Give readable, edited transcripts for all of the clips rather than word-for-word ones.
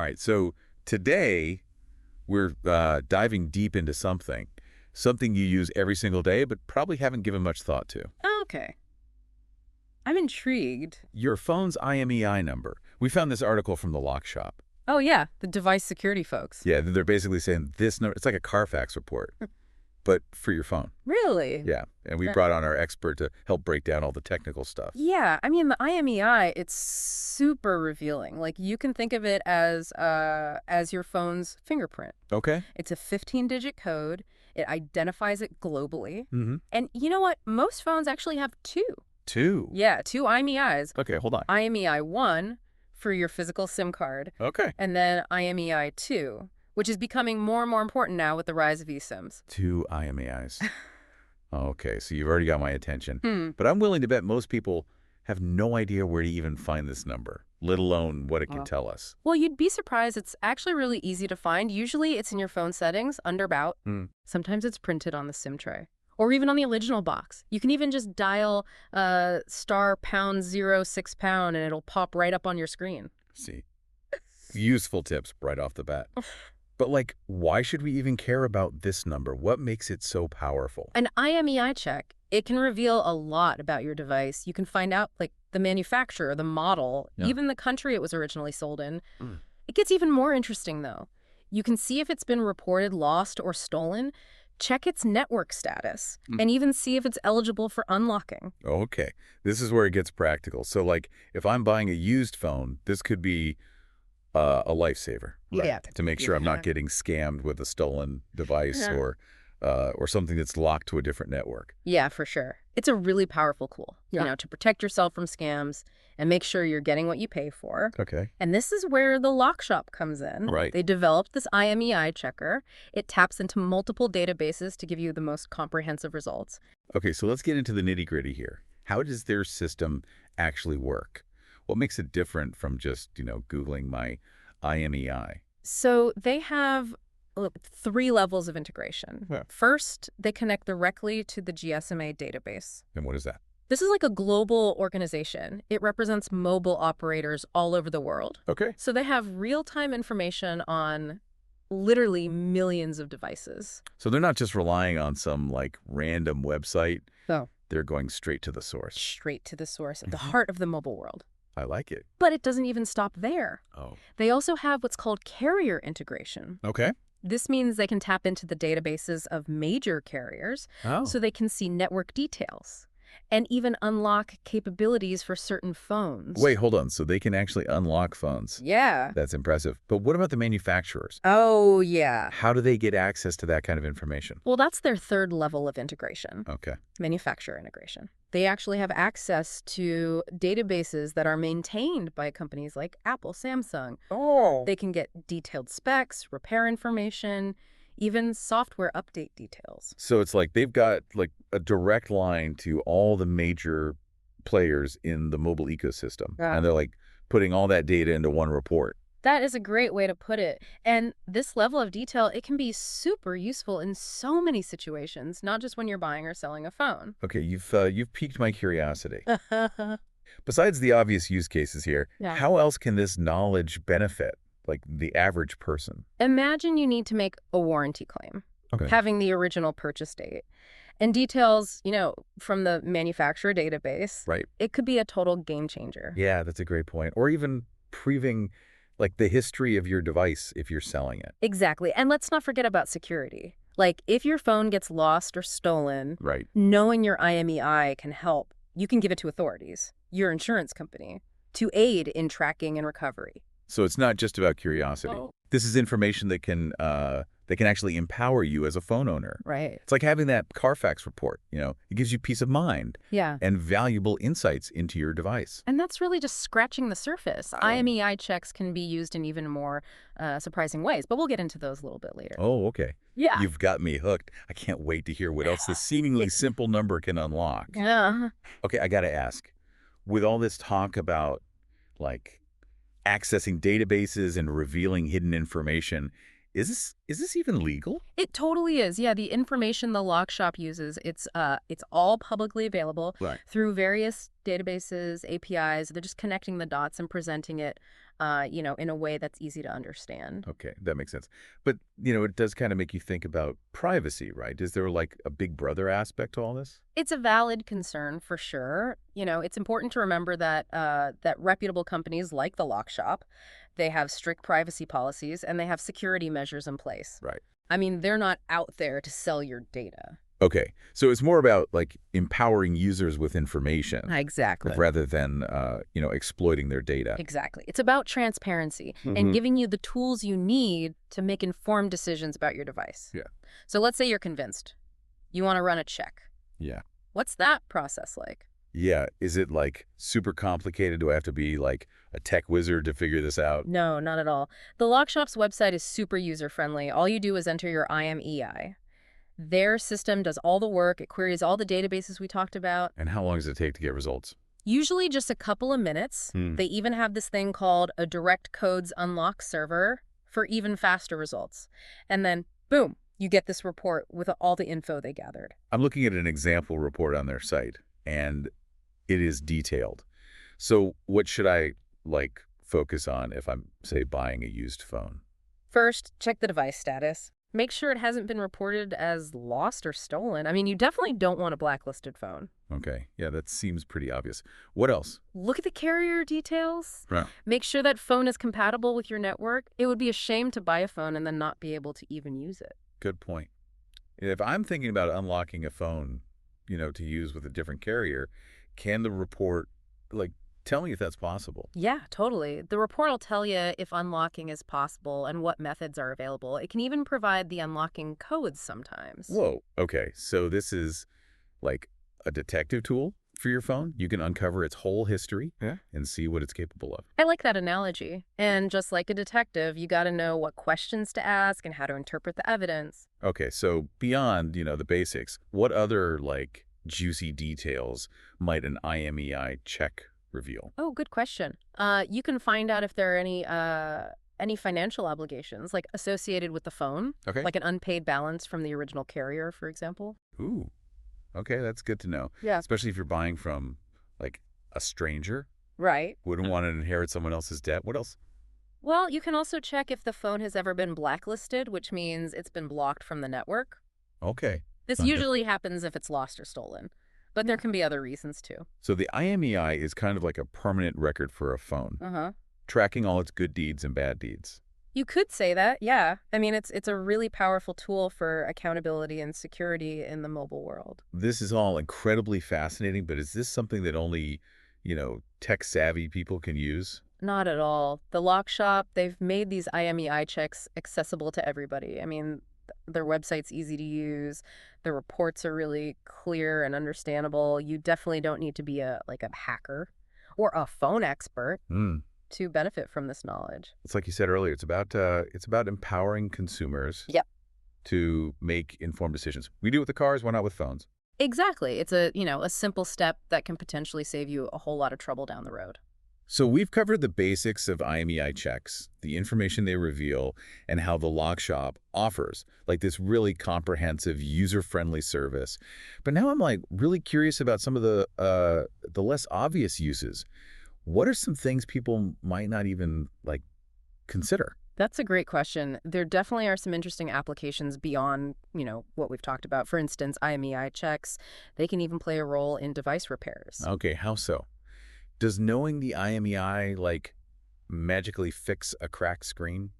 All right, so today we're diving deep into something you use every single day but probably haven't given much thought to. Okay. I'm intrigued. Your phone's IMEI number. We found this article from the Lock Shop. Oh, yeah, the device security folks. Yeah, they're basically saying this number, it's like a Carfax report, but for your phone. Really? Yeah, and we brought on our expert to help break down all the technical stuff. Yeah, I mean, the IMEI, it's super revealing. Like, you can think of it as your phone's fingerprint. Okay. It's a 15-digit code. It identifies it globally. Mm-hmm. And you know what? Most phones actually have two. Two? Yeah, two IMEIs. Okay, hold on. IMEI 1 for your physical SIM card. Okay. And then IMEI 2, which is becoming more and more important now with the rise of eSIMs. Two IMEIs. Okay, so you've already got my attention. But I'm willing to bet most people have no idea where to even find this number, let alone what it can tell us. Well, you'd be surprised. It's actually really easy to find. Usually it's in your phone settings, under About. Sometimes it's printed on the SIM tray. Or even on the original box. You can even just dial *#06# and it'll pop right up on your screen. See, useful tips right off the bat. But like, why should we even care about this number? What makes it so powerful? An IMEI check, it can reveal a lot about your device. You can find out like the manufacturer, the model, even the country it was originally sold in. It gets even more interesting though. You can see if it's been reported lost or stolen, check its network status, and even see if it's eligible for unlocking. Okay, this is where it gets practical. So like, if I'm buying a used phone, this could be a lifesaver, right? Yeah. To make sure I'm not getting scammed with a stolen device or something that's locked to a different network. Yeah, for sure. It's a really powerful tool, you know, to protect yourself from scams and make sure you're getting what you pay for. Okay. And this is where the Lock Shop comes in. Right. They developed this IMEI checker. It taps into multiple databases to give you the most comprehensive results. Okay, so let's get into the nitty-gritty here. How does their system actually work? What makes it different from just, Googling my IMEI? So they have 3 levels of integration. Yeah. First, they connect directly to the GSMA database. And what is that? This is like a global organization. It represents mobile operators all over the world. Okay. So they have real-time information on literally millions of devices. So they're not just relying on some like random website. No. They're going straight to the source. Straight to the source, at the heart of the mobile world. I like it. But it doesn't even stop there. Oh. They also have what's called carrier integration. Okay. This means they can tap into the databases of major carriers so they can see network details and even unlock capabilities for certain phones. Wait, hold on. So they can actually unlock phones? Yeah. That's impressive. But what about the manufacturers? Oh, yeah. How do they get access to that kind of information? Well, that's their third level of integration. Okay. Manufacturer integration. They actually have access to databases that are maintained by companies like Apple, Samsung. Oh. They can get detailed specs, repair information, even software update details. So it's like they've got like a direct line to all the major players in the mobile ecosystem. Yeah. And they're like putting all that data into one report. That is a great way to put it. And this level of detail, it can be super useful in so many situations, not just when you're buying or selling a phone. Okay, you've piqued my curiosity. Besides the obvious use cases here, how else can this knowledge benefit like the average person? Imagine you need to make a warranty claim, having the original purchase date. And details, from the manufacturer database, right? It could be a total game changer. Yeah, that's a great point. Or even proving like the history of your device if you're selling it. Exactly. And let's not forget about security. Like if your phone gets lost or stolen, right, knowing your IMEI can help. You can give it to authorities, your insurance company, to aid in tracking and recovery. So it's not just about curiosity. This is information that can actually empower you as a phone owner. Right. It's like having that Carfax report, it gives you peace of mind. Yeah. And valuable insights into your device. And that's really just scratching the surface. IMEI checks can be used in even more surprising ways, but we'll get into those a little bit later. Oh, okay. Yeah. You've got me hooked. I can't wait to hear what else this seemingly simple number can unlock. Yeah. Okay, I got to ask, with all this talk about like accessing databases and revealing hidden information, is this even legal? It totally is. Yeah, the information the Lock Shop uses, it's all publicly available through various databases, APIs. They're just connecting the dots and presenting it in a way that's easy to understand. Okay, that makes sense. But, it does kind of make you think about privacy, right? Is there like a big brother aspect to all this? It's a valid concern for sure. It's important to remember that reputable companies like the Lock Shop, they have strict privacy policies and they have security measures in place. Right. I mean, they're not out there to sell your data. Okay, so it's more about like empowering users with information, Exactly. like rather than exploiting their data. Exactly. It's about transparency and Hmm. giving you the tools you need to make informed decisions about your device. Yeah. So let's say you're convinced. You want to run a check. Yeah. What's that process like? Yeah. Is it like super complicated? Do I have to be like a tech wizard to figure this out? No, not at all. The Lockshop's website is super user-friendly. All you do is enter your IMEI. Their system does all the work. It queries all the databases we talked about. And how long does it take to get results? Usually just a couple of minutes. Hmm. They even have this thing called a direct codes unlock server for even faster results. And then, boom, you get this report with all the info they gathered. I'm looking at an example report on their site, and it is detailed. So what should I like focus on if I'm, say, buying a used phone? First, check the device status. Make sure it hasn't been reported as lost or stolen. I mean, you definitely don't want a blacklisted phone. Okay. Yeah, that seems pretty obvious. What else? Look at the carrier details. Right. Make sure that phone is compatible with your network. It would be a shame to buy a phone and then not be able to even use it. Good point. If I'm thinking about unlocking a phone, to use with a different carrier, can the report, like, tell me if that's possible? Yeah, totally. The report will tell you if unlocking is possible and what methods are available. It can even provide the unlocking codes sometimes. Whoa. Okay. So this is like a detective tool for your phone. You can uncover its whole history, yeah, and see what it's capable of. I like that analogy. And just like a detective, you got to know what questions to ask and how to interpret the evidence. Okay. So beyond, the basics, what other like juicy details might an IMEI check reveal? Oh, good question. You can find out if there are any financial obligations, like associated with the phone, Okay. like an unpaid balance from the original carrier, for example. Ooh. Okay, that's good to know. Yeah. Especially if you're buying from like a stranger. Right. Wouldn't want to inherit someone else's debt. What else? Well, you can also check if the phone has ever been blacklisted, which means it's been blocked from the network. Okay. This Sounds good. usually happens if it's lost or stolen, but there can be other reasons too. So the IMEI is kind of like a permanent record for a phone, Uh-huh. tracking all its good deeds and bad deeds. You could say that, yeah. I mean, it's a really powerful tool for accountability and security in the mobile world. This is all incredibly fascinating, but is this something that only, tech-savvy people can use? Not at all. The Lock Shop, they've made these IMEI checks accessible to everybody. I mean, their website's easy to use. Their reports are really clear and understandable. You definitely don't need to be a hacker or a phone expert Hmm. to benefit from this knowledge. It's like you said earlier, it's about empowering consumers Yep. to make informed decisions. We do it with the cars, why not with phones? Exactly. It's a simple step that can potentially save you a whole lot of trouble down the road. So we've covered the basics of IMEI checks, the information they reveal, and how the Lock Shop offers like this really comprehensive, user-friendly service. But now I'm like really curious about some of the less obvious uses. What are some things people might not even like consider? That's a great question. There definitely are some interesting applications beyond, what we've talked about. For instance, IMEI checks, they can even play a role in device repairs. Okay, how so? Does knowing the IMEI like magically fix a cracked screen?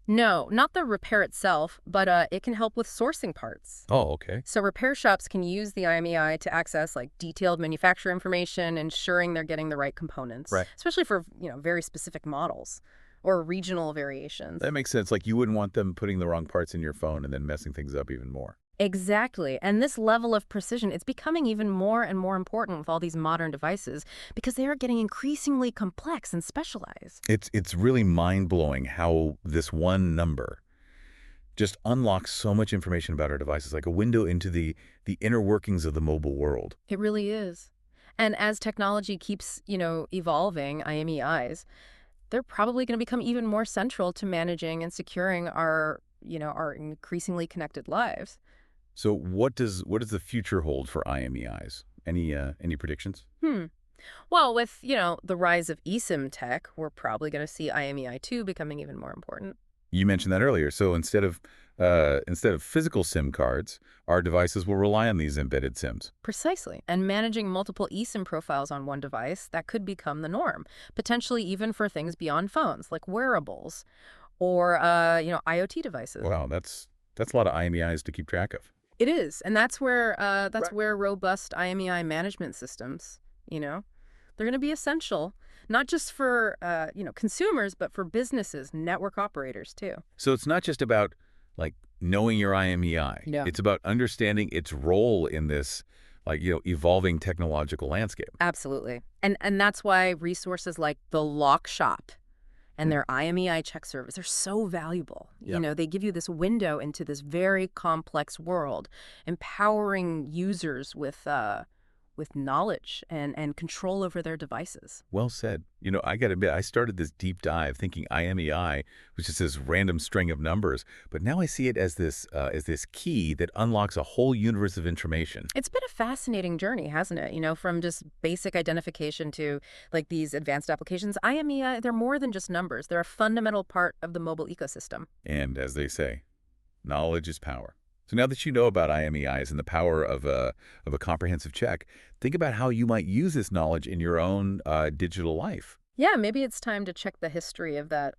No, not the repair itself, but it can help with sourcing parts. Oh, okay. So repair shops can use the IMEI to access detailed manufacturer information, ensuring they're getting the right components, Right. especially for, very specific models or regional variations. That makes sense. Like you wouldn't want them putting the wrong parts in your phone and then messing things up even more. Exactly. And this level of precision, it's becoming even more and more important with all these modern devices because they are getting increasingly complex and specialized. It's really mind-blowing how this one number just unlocks so much information about our devices, like a window into the inner workings of the mobile world. It really is. And as technology keeps, evolving, IMEIs, they're probably going to become even more central to managing and securing our increasingly connected lives. So what does the future hold for IMEIs? Any predictions? Hmm. Well, with, the rise of eSIM tech, we're probably going to see IMEI-2 becoming even more important. You mentioned that earlier. So instead of physical SIM cards, our devices will rely on these embedded SIMs. Precisely. And managing multiple eSIM profiles on one device, that could become the norm, potentially even for things beyond phones, like wearables or, IoT devices. Wow, that's a lot of IMEIs to keep track of. It is. And that's where Right. robust IMEI management systems, they're going to be essential, not just for, consumers, but for businesses, network operators too. So it's not just about like knowing your IMEI. No. It's about understanding its role in this evolving technological landscape. Absolutely. And that's why resources like the Lock Shop and their IMEI check service are so valuable. Yep. They give you this window into this very complex world, empowering users with knowledge and control over their devices. Well said. I got to admit, I started this deep dive thinking IMEI was just this random string of numbers, but now I see it as this key that unlocks a whole universe of information. It's been a fascinating journey, hasn't it? From just basic identification to like these advanced applications. IMEI, they're more than just numbers. They're a fundamental part of the mobile ecosystem. And as they say, knowledge is power. So now that you know about IMEIs and the power of a comprehensive check, think about how you might use this knowledge in your own digital life. Yeah, maybe it's time to check the history of that,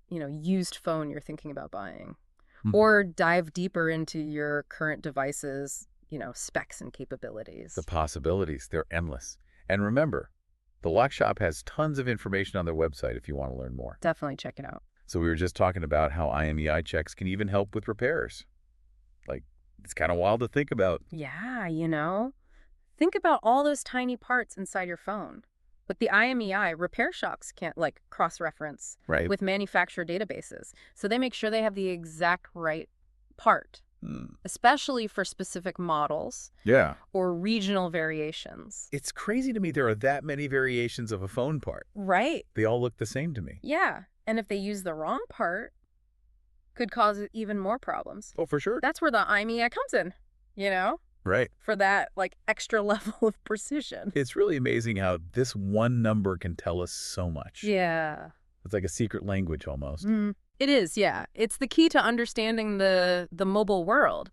used phone you're thinking about buying. Or dive deeper into your current device's, specs and capabilities. The possibilities, they're endless. And remember, the Lock Shop has tons of information on their website if you want to learn more. Definitely check it out. So we were just talking about how IMEI checks can even help with repairs. Like, it's kind of wild to think about. Yeah, think about all those tiny parts inside your phone. With the IMEI, repair shops can't cross-reference Right. with manufacturer databases. So they make sure they have the exact right part, especially for specific models Yeah. or regional variations. It's crazy to me there are that many variations of a phone part. Right. They all look the same to me. Yeah. And if they use the wrong part, could cause even more problems. Oh, for sure. That's where the IMEI comes in, Right. for that extra level of precision. It's really amazing how this one number can tell us so much. Yeah. It's like a secret language almost. It is, yeah. It's the key to understanding the mobile world.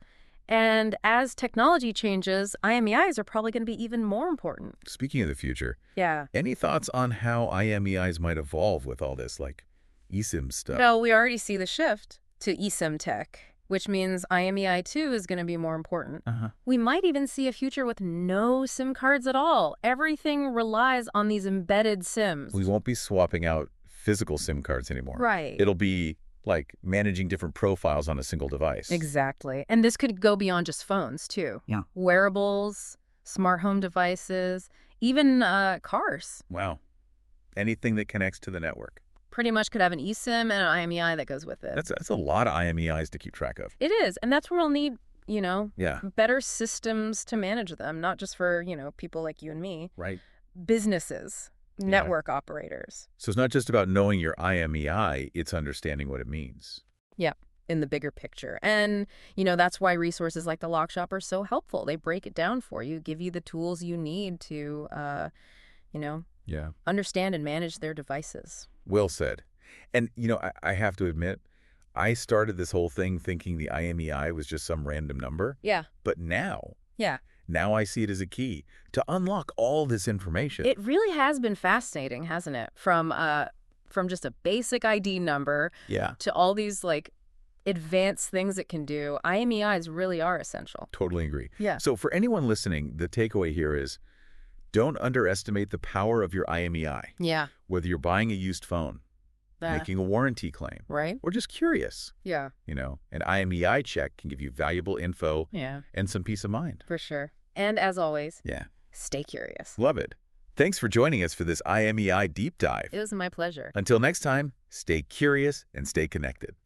And as technology changes, IMEIs are probably going to be even more important. Speaking of the future, Yeah. any thoughts on how IMEIs might evolve with all this, like eSIM stuff? Well, we already see the shift to eSIM tech, which means IMEI-2 is going to be more important. We might even see a future with no SIM cards at all. Everything relies on these embedded SIMs. We won't be swapping out physical SIM cards anymore. Right. It'll be like managing different profiles on a single device. Exactly. And this could go beyond just phones, too. Yeah. Wearables, smart home devices, even cars. Wow. Anything that connects to the network. Pretty much could have an eSIM and an IMEI that goes with it. That's a lot of IMEIs to keep track of. It is. And that's where we'll need, Yeah. better systems to manage them, not just for, people like you and me. Right. Businesses, network operators. So it's not just about knowing your IMEI, it's understanding what it means. Yeah, in the bigger picture. And, that's why resources like the Lock Shop are so helpful. They break it down for you, give you the tools you need to, Yeah. understand and manage their devices. Well said. And, I have to admit, I started this whole thing thinking the IMEI was just some random number. Yeah. But now Yeah. I see it as a key to unlock all this information. It really has been fascinating, hasn't it? From just a basic ID number Yeah. to all these advanced things it can do. IMEIs really are essential. Totally agree. Yeah. So for anyone listening, the takeaway here is don't underestimate the power of your IMEI, Yeah. whether you're buying a used phone, making a warranty claim, Right? or just curious. Yeah. An IMEI check can give you valuable info Yeah. and some peace of mind. For sure. And as always, Yeah. stay curious. Love it. Thanks for joining us for this IMEI deep dive. It was my pleasure. Until next time, stay curious and stay connected.